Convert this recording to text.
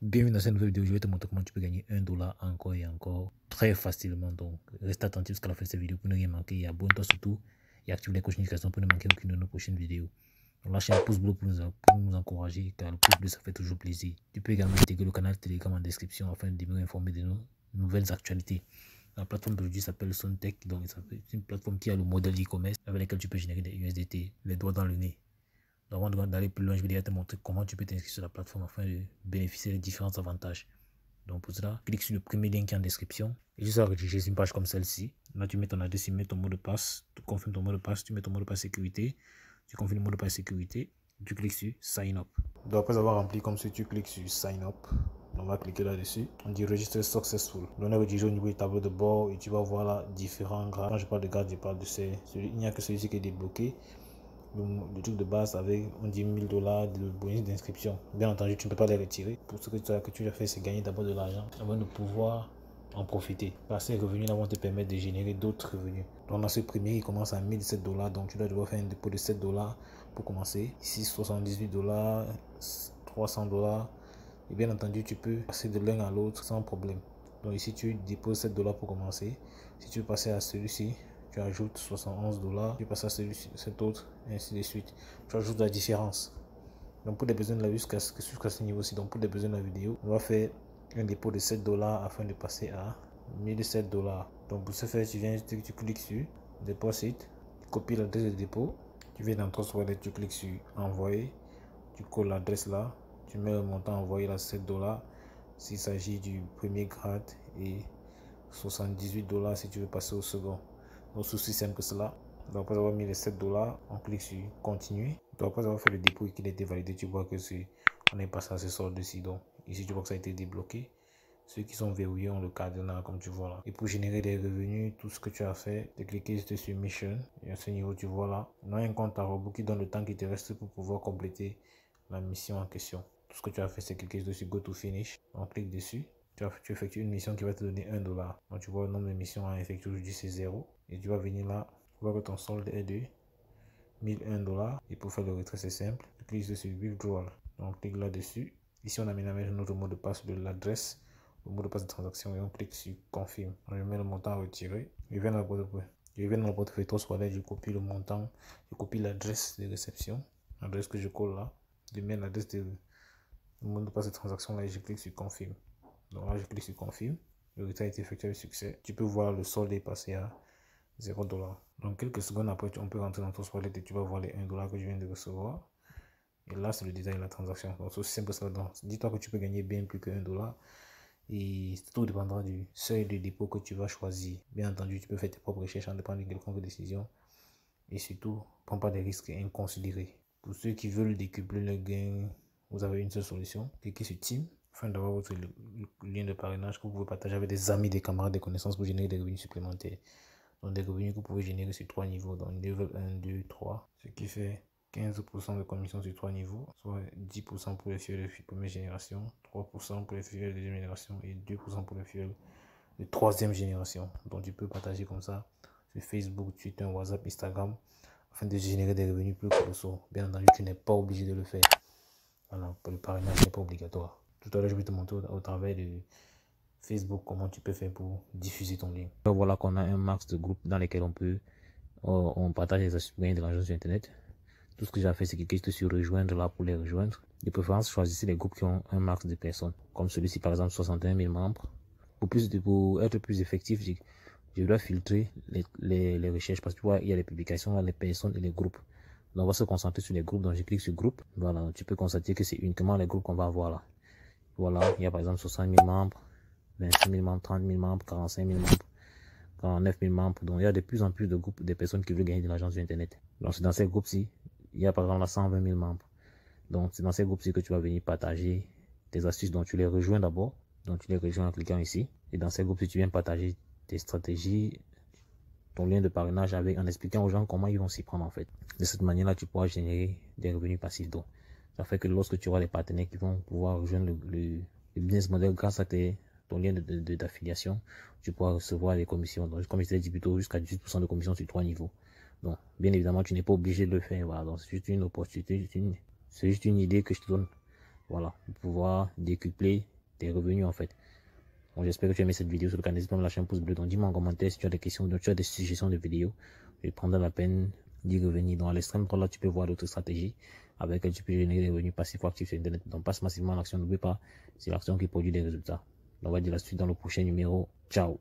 Bienvenue dans cette nouvelle vidéo. Je vais te montrer comment tu peux gagner $1 encore et encore très facilement. Donc, reste attentif jusqu'à la fin de cette vidéo pour ne rien manquer. Et abonne-toi surtout et active les notifications pour ne manquer aucune de nos prochaines vidéos. Donc, lâchez un pouce bleu pour nous encourager, car le pouce bleu ça fait toujours plaisir. Tu peux également intégrer le canal Telegram en description afin de demeurer informé de nos nouvelles actualités. La plateforme d'aujourd'hui s'appelle Sontech. Donc, c'est une plateforme qui a le modèle e-commerce avec lequel tu peux générer des USDT, les doigts dans le nez. Avant d'aller plus loin, je vais déjà te montrer comment tu peux t'inscrire sur la plateforme afin de bénéficier des différents avantages. Donc pour cela, clique sur le premier lien qui est en description. Et juste à rédiger une page comme celle-ci. Là, tu mets ton adresse, tu mets ton mot de passe, tu confirmes ton mot de passe, tu mets ton mot de passe sécurité, tu confirmes le mot de passe sécurité, tu cliques sur Sign Up. Donc après avoir rempli comme ça, tu cliques sur Sign Up. On va cliquer là-dessus. On dit Register Successful. On est rédigé au niveau du tableau de bord et tu vas voir là différents grades. Quand je parle de grades, je parle de ces. Il n'y a que celui-ci qui est débloqué. Le truc de base avec, on dit $1000 de bonus d'inscription. Bien entendu, tu ne peux pas les retirer. Pour ce que tu as fait, c'est gagner d'abord de l'argent avant de pouvoir en profiter. Parce que ces revenus-là vont te permettre de générer d'autres revenus. Donc, dans ce premier, il commence à $1007. Donc, tu dois devoir faire un dépôt de $7 pour commencer. Ici, $78, $300. Et bien entendu, tu peux passer de l'un à l'autre sans problème. Donc, ici, tu déposes $7 pour commencer. Si tu veux passer à celui-ci, tu ajoutes $71, tu passes à celui-ci, cet autre, et ainsi de suite. Tu ajoutes la différence. Donc pour les besoins de la jusqu'à ce niveau-ci, donc pour les besoins de la vidéo, on va faire un dépôt de $7 afin de passer à $1007. Donc pour ce faire, tu cliques sur Deposit, tu copies l'adresse de dépôt, tu viens dans ton wallet, tu cliques sur Envoyer, tu colles l'adresse là, tu mets le montant envoyé là, $7 s'il s'agit du premier grade et $78 si tu veux passer au second. Donc c'est aussi simple que cela. Donc après avoir mis les $7, on clique sur continuer. Donc après avoir fait le dépôt et qu'il a été validé, tu vois que on est passé à ce solde-ci. Donc ici tu vois que ça a été débloqué. Ceux qui sont verrouillés ont le cadenas comme tu vois là. Et pour générer des revenus, tout ce que tu as fait, de cliquer sur Mission. Et à ce niveau tu vois là, on a un compte à rebours qui donne le temps qui te reste pour pouvoir compléter la mission en question. Tout ce que tu as fait, c'est cliquer dessus Go to Finish. On clique dessus. Tu effectues une mission qui va te donner $1. Donc tu vois le nombre de missions à effectuer aujourd'hui c'est 0. Et tu vas venir là, tu vois que ton solde est de $1001. Et pour faire le retrait c'est simple. Tu cliques sur Withdrawal. Donc clique là-dessus. Ici on a mis notre mot de passe de l'adresse, le mot de passe de transaction et on clique sur Confirme. Je mets le montant à retirer. Je viens dans le portefeuille. Je copie le montant, je copie l'adresse de réception, l'adresse que je colle là. Je mets l'adresse de le mot de passe de transaction là et je clique sur Confirme. Donc là, je clique sur Confirme. Le retrait a été effectué avec succès. Tu peux voir le solde est passé à $0. Donc quelques secondes après, on peut rentrer dans ton wallet et tu vas voir les $1 que je viens de recevoir. Et là, c'est le détail de la transaction. Donc c'est aussi simple que ça. Dis-toi que tu peux gagner bien plus que $1. Et tout dépendra du seuil de dépôt que tu vas choisir. Bien entendu, tu peux faire tes propres recherches en dépendant de quelconque décision. Et surtout, prends pas des risques inconsidérés. Pour ceux qui veulent décupler le gain, vous avez une seule solution. Cliquez sur Team afin d'avoir votre lien de parrainage que vous pouvez partager avec des amis, des camarades, des connaissances pour générer des revenus supplémentaires. Donc des revenus que vous pouvez générer sur 3 niveaux, donc level 1, 2, 3, ce qui fait 15% de commission sur 3 niveaux, soit 10% pour les fuels de première génération, 3% pour les fuels de deuxième génération et 2% pour les fuels de troisième génération. Donc tu peux partager comme ça sur Facebook, Twitter, WhatsApp, Instagram afin de générer des revenus plus colossaux. Bien entendu, tu n'es pas obligé de le faire. Voilà, le parrainage n'est pas obligatoire. Tout à l'heure, je vais te montrer au travers de Facebook comment tu peux faire pour diffuser ton lien. Voilà qu'on a un max de groupes dans lesquels on partage les astuces de l'agence sur Internet. Tout ce que j'ai fait, c'est cliquer sur rejoindre là pour les rejoindre. De préférence, choisissez les groupes qui ont un max de personnes. Comme celui-ci, par exemple, 61 000 membres. Pour être plus effectif, je dois filtrer les recherches parce que tu vois, il y a les publications, les personnes et les groupes. Donc, on va se concentrer sur les groupes. Donc, je clique sur groupe. Voilà, tu peux constater que c'est uniquement les groupes qu'on va avoir là. Voilà, il y a par exemple 60 000 membres, 25 000 membres, 30 000 membres, 45 000 membres, 49 000 membres. Donc, il y a de plus en plus de groupes de personnes qui veulent gagner de l'argent sur Internet. Donc, c'est dans ces groupes-ci, il y a par exemple là 120 000 membres. Donc, c'est dans ces groupes-ci que tu vas venir partager tes astuces. Donc, tu les rejoins d'abord. Donc, tu les rejoins en cliquant ici. Et dans ces groupes-ci, tu viens partager tes stratégies, ton lien de parrainage en expliquant aux gens comment ils vont s'y prendre en fait. De cette manière-là, tu pourras générer des revenus passifs. Donc, ça fait que lorsque tu auras des partenaires qui vont pouvoir rejoindre le business model grâce à ton lien d'affiliation, tu pourras recevoir des commissions. Donc, comme je t'ai dit plus tôt, jusqu'à 18% de commission sur 3 niveaux. Donc, bien évidemment, tu n'es pas obligé de le faire. Voilà. Donc, c'est juste une opportunité, c'est juste une idée que je te donne. Voilà. Pour pouvoir décupler tes revenus en fait. Bon, j'espère que tu as aimé cette vidéo sur le canal. N'hésite pas à me lâcher un pouce bleu. Donc dis-moi en commentaire si tu as des questions, tu as des suggestions de vidéos. Je prendrai la peine d'y revenir. Donc à l'extrême droit là, tu peux voir d'autres stratégies avec lesquelles tu peux générer des revenus passifs ou actifs sur Internet. Donc passe massivement à l'action. N'oublie pas, c'est l'action qui produit des résultats. On va dire la suite dans le prochain numéro. Ciao.